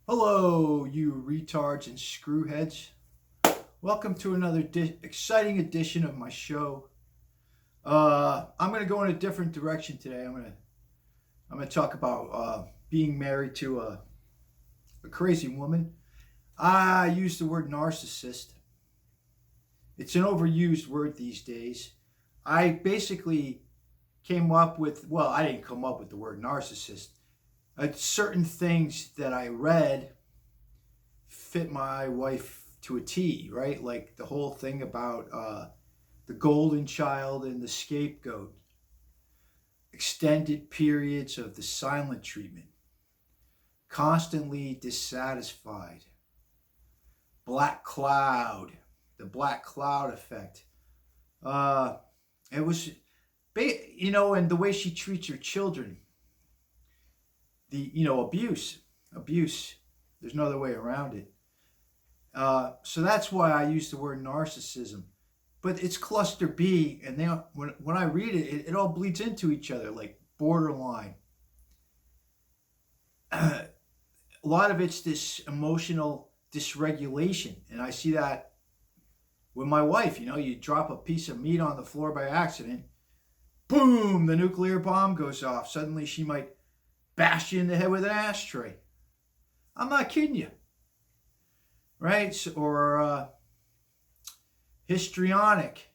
Hello, you retards and screwheads. Welcome to another exciting edition of my show. I'm going to go in a different direction today. I'm going to talk about being married to a crazy woman. I use the word narcissist. It's an overused word these days. I basically came up with, well, I didn't come up with the word narcissist. Certain things that I read fit my wife to a T, right? Like the whole thing about the golden child and the scapegoat, extended periods of the silent treatment, constantly dissatisfied, black cloud, the black cloud effect. Uh, it was, and the way she treats her children, abuse. There's no other way around it. So that's why I use the word narcissism. But it's cluster B, and when I read it all bleeds into each other, like borderline. A lot of it's this emotional dysregulation, and I see that with my wife. You drop a piece of meat on the floor by accident, boom, the nuclear bomb goes off. Suddenly she might bash you in the head with an ashtray. I'm not kidding you, right? Or histrionic,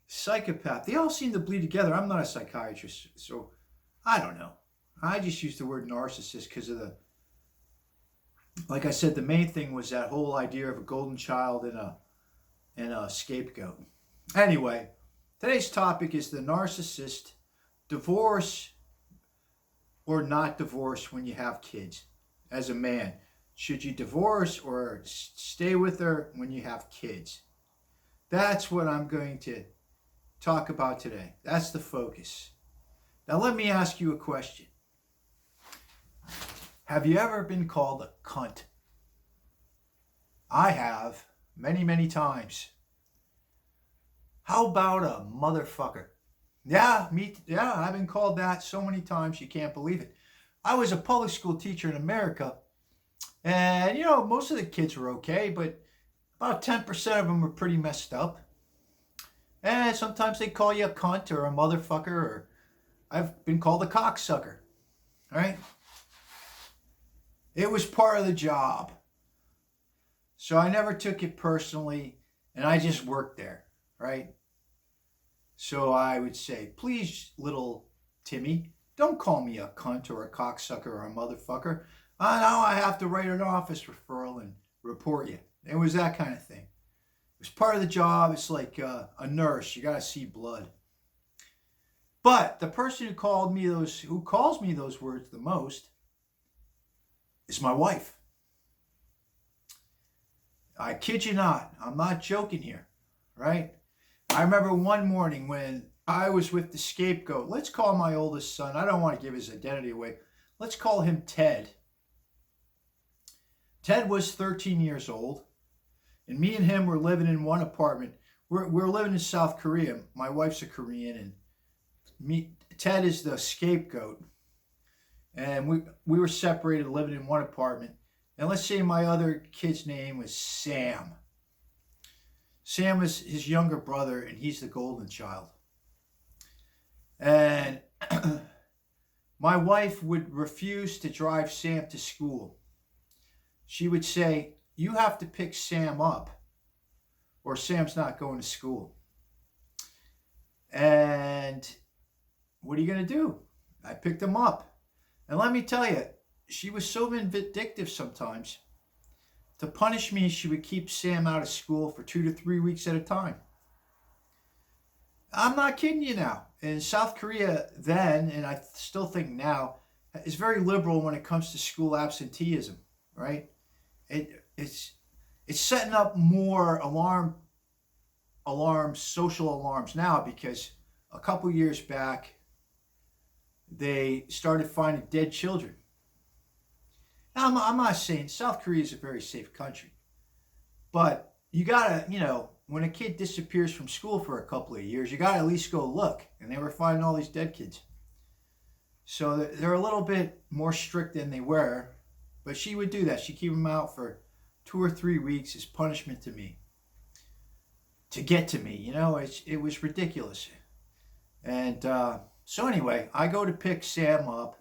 psychopath. They all seem to bleed together. I'm not a psychiatrist, so I don't know. I just use the word narcissist because like I said, the main thing was that whole idea of a golden child and a scapegoat. Anyway, today's topic is the narcissist, divorce or not divorce when you have kids as a man. Should you divorce or stay with her when you have kids? That's what I'm going to talk about today. That's the focus. Now, let me ask you a question. Have you ever been called a cunt? I have, many, many times. How about a motherfucker? Yeah, I've been called that so many times you can't believe it. I was a public school teacher in America, and most of the kids were okay, but about 10% of them were pretty messed up. And sometimes they call you a cunt or a motherfucker, or I've been called a cocksucker, right? It was part of the job. So I never took it personally, and I just worked there, right? So I would say, please, little Timmy, don't call me a cunt or a cocksucker or a motherfucker. Now I have to write an office referral and report you. It was that kind of thing. It was part of the job. It's like a nurse. You got to see blood. But the person who calls me those words the most is my wife. I kid you not. I'm not joking here, right? I remember one morning when I was with the scapegoat. Let's call my oldest son. I don't want to give his identity away. Let's call him Ted. Ted was 13 years old, and me and him were living in one apartment. We're living in South Korea. My wife's a Korean, and Ted is the scapegoat. And we were separated, living in one apartment. And let's say my other kid's name was Sam. Sam was his younger brother, and he's the golden child. And my wife would refuse to drive Sam to school. She would say, you have to pick Sam up, or Sam's not going to school. And what are you going to do? I picked him up. And let me tell you, she was so vindictive sometimes. To punish me, she would keep Sam out of school for 2 to 3 weeks at a time. I'm not kidding you now. In South Korea then, and I still think now, is very liberal when it comes to school absenteeism, right? It's setting up more social alarms now, because a couple years back, they started finding dead children. Now, I'm not saying South Korea is a very safe country, but you gotta, when a kid disappears from school for a couple of years, you gotta at least go look. And they were finding all these dead kids. So they're a little bit more strict than they were. But she would do that. She'd keep them out for 2 or 3 weeks as punishment to me, to get to me. It was ridiculous. And so anyway, I go to pick Sam up.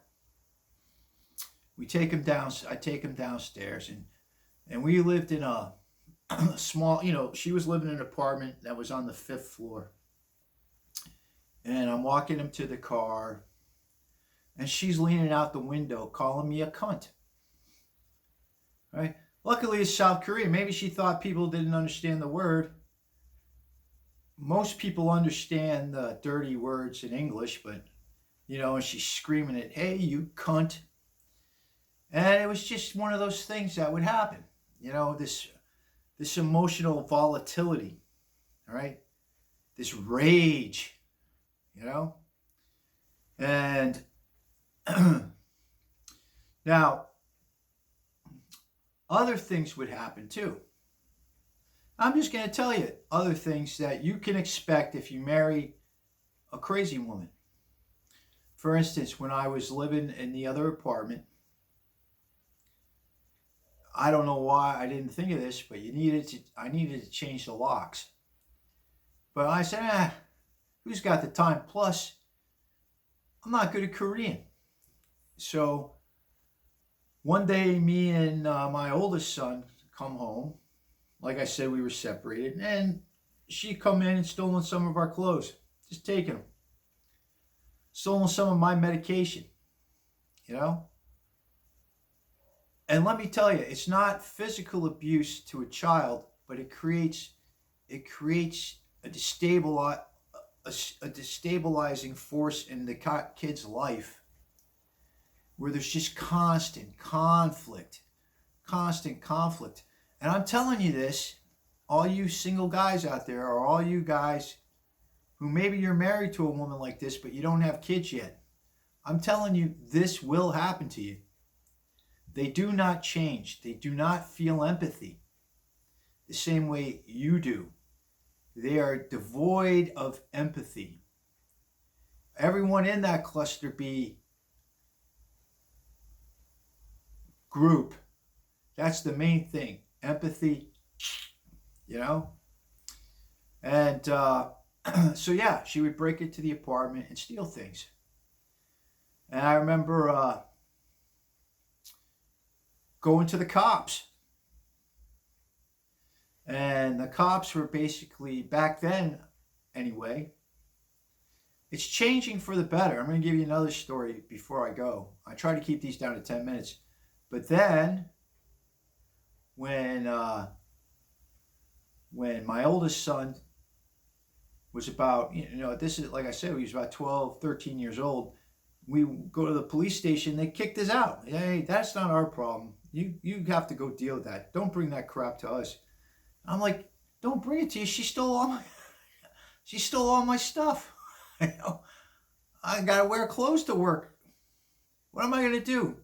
We take him down. I take him downstairs, and we lived in a small. She was living in an apartment that was on the 5th floor. And I'm walking him to the car, and she's leaning out the window, calling me a cunt. Right? Luckily, it's South Korea. Maybe she thought people didn't understand the word. Most people understand the dirty words in English, but and she's screaming it, "Hey, you cunt!" And it was just one of those things that would happen. This emotional volatility, all right? This rage, and now other things would happen too. I'm just going to tell you other things that you can expect if you marry a crazy woman. For instance, when I was living in the other apartment, I don't know why I didn't think of this, but I needed to change the locks. But I said, who's got the time? Plus, I'm not good at Korean. So one day, me and my oldest son come home. Like I said, we were separated. And she come in and stolen some of our clothes. Just taking them. Stolen some of my medication. And let me tell you, it's not physical abuse to a child, but it creates a destabilizing force in the kid's life, where there's just constant conflict. And I'm telling you this, all you single guys out there, or all you guys who maybe you're married to a woman like this, but you don't have kids yet. I'm telling you, this will happen to you. They do not change. They do not feel empathy the same way you do. They are devoid of empathy. Everyone in that cluster B group, that's the main thing. Empathy, And so yeah, she would break into the apartment and steal things. And I remember going to the cops. And the cops were basically, back then anyway, it's changing for the better. I'm going to give you another story before I go. I try to keep these down to 10 minutes. But then, when my oldest son was about, this is, like I said, he was about 12, 13 years old, we go to the police station, they kicked us out. Hey, that's not our problem. You have to go deal with that. Don't bring that crap to us. I'm like, don't bring it to you. She stole all my stuff. I gotta wear clothes to work. What am I gonna do?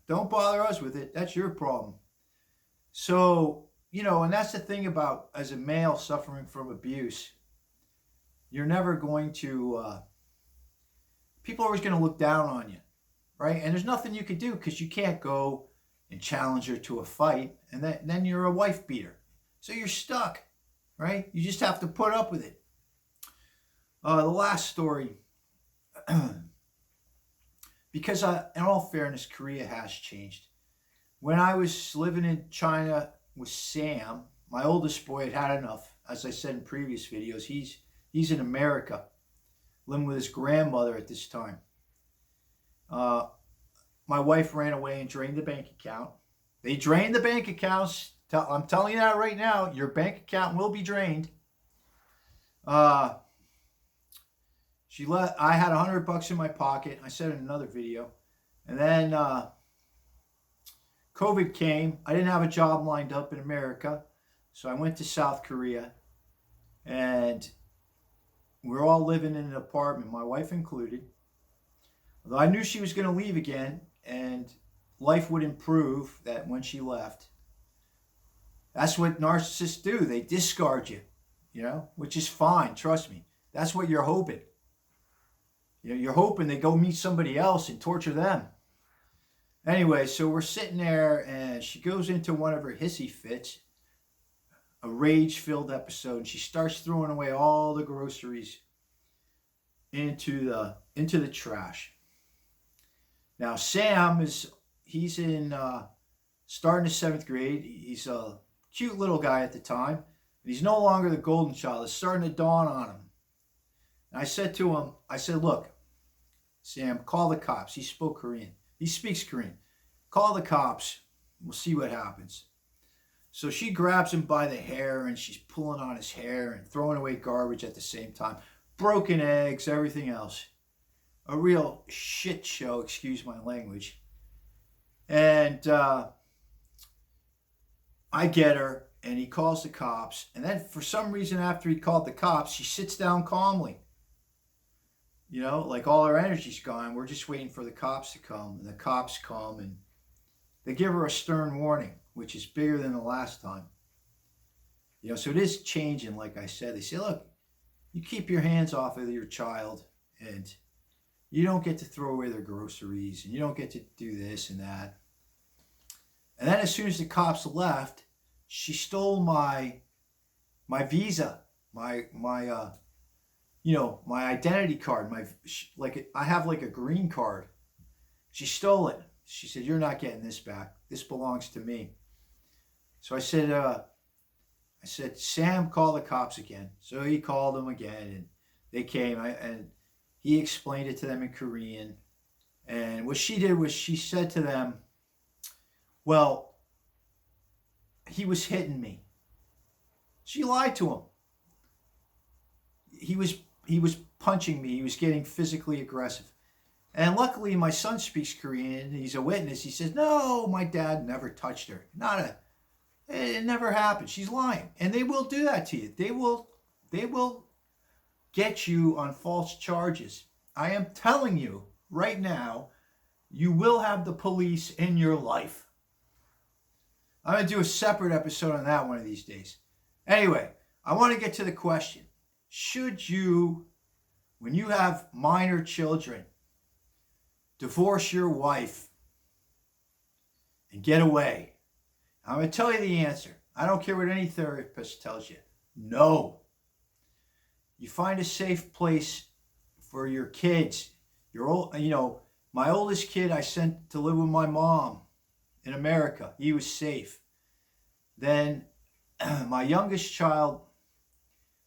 Don't bother us with it. That's your problem. So, and that's the thing about, as a male suffering from abuse, you're never going to, people are always going to look down on you, right? And there's nothing you can do, because you can't go and challenge her to a fight, and then you're a wife beater. So you're stuck, right? You just have to put up with it. The last story, because in all fairness, Korea has changed. When I was living in China with Sam, my oldest boy had enough. As I said in previous videos, he's in America, living with his grandmother at this time. My wife ran away and drained the bank account. They drained the bank accounts. I'm telling you that right now. Your bank account will be drained. I had $100 in my pocket. I said in another video. And then COVID came. I didn't have a job lined up in America. So I went to South Korea. And we're all living in an apartment, my wife included. Although I knew she was going to leave again, and life would improve that when she left. That's what narcissists do. They discard you, which is fine. Trust me. That's what you're hoping. You're hoping they go meet somebody else and torture them. Anyway, so we're sitting there and she goes into one of her hissy fits, a rage-filled episode, and she starts throwing away all the groceries into the trash. Now Sam he's in starting his 7th grade. He's a cute little guy at the time, and he's no longer the golden child. It's starting to dawn on him. And I said to him, look, Sam, call the cops. He spoke Korean. He speaks Korean. Call the cops. We'll see what happens. So she grabs him by the hair and she's pulling on his hair and throwing away garbage at the same time. Broken eggs, everything else. A real shit show, excuse my language. And I get her and he calls the cops. And then for some reason after he called the cops, she sits down calmly. You know, like all her energy's gone. We're just waiting for the cops to come. And the cops come and they give her a stern warning, which is bigger than the last time. You know, so it is changing, like I said. They say, look, you keep your hands off of your child and you don't get to throw away their groceries and you don't get to do this and that. And then as soon as the cops left, she stole my visa, my identity card, I have like a green card. She stole it. She said, you're not getting this back. This belongs to me. So I said, Sam, call the cops again. So he called them again and they came and he explained it to them in Korean. And what she did was she said to them, well, he was hitting me. She lied to him. He was punching me. He was getting physically aggressive. And luckily, my son speaks Korean. He's a witness. He says, no, my dad never touched her. It never happened. She's lying. And they will do that to you. They will get you on false charges. I am telling you right now, you will have the police in your life. I'm going to do a separate episode on that one of these days. Anyway, I want to get to the question. Should you, when you have minor children, divorce your wife and get away? I'm going to tell you the answer. I don't care what any therapist tells you. No. You find a safe place for your kids. My oldest kid I sent to live with my mom in America. He was safe. Then my youngest child,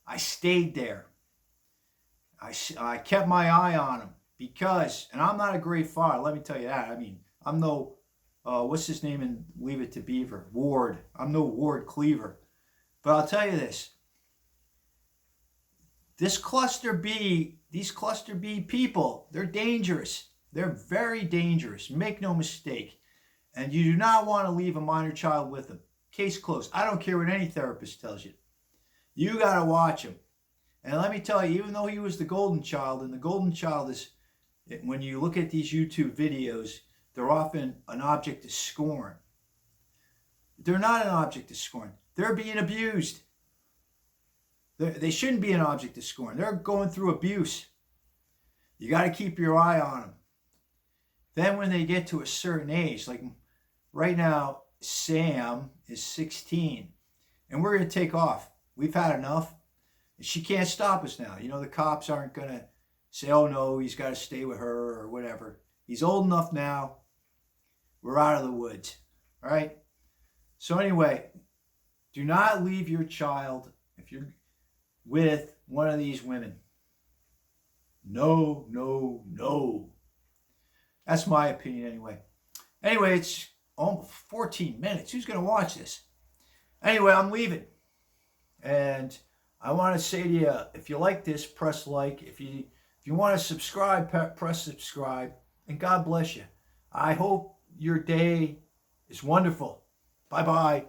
I stayed there. I kept my eye on him because, and I'm not a great father, let me tell you that. I mean, I'm no, what's his name in Leave It to Beaver? Ward. I'm no Ward Cleaver. But I'll tell you this. These cluster B people, they're dangerous. They're very dangerous. Make no mistake. And you do not want to leave a minor child with them. Case closed. I don't care what any therapist tells you. You got to watch him. And let me tell you, even though he was the golden child, and the golden child is, when you look at these YouTube videos, they're often an object of scorn. They're not an object of scorn. They're being abused. They shouldn't be an object of scorn. They're going through abuse. You got to keep your eye on them. Then when they get to a certain age, like right now, Sam is 16, and we're going to take off. We've had enough. She can't stop us now. You know, the cops aren't going to say, oh no, he's got to stay with her or whatever. He's old enough now. We're out of the woods. All right? So anyway, do not leave your child if you're with one of these women. No, no, no. That's my opinion anyway. Anyway, it's almost 14 minutes. Who's going to watch this? Anyway, I'm leaving. And I want to say to you, if you like this, press like. If you want to subscribe, press subscribe. And God bless you. I hope your day is wonderful. Bye-bye.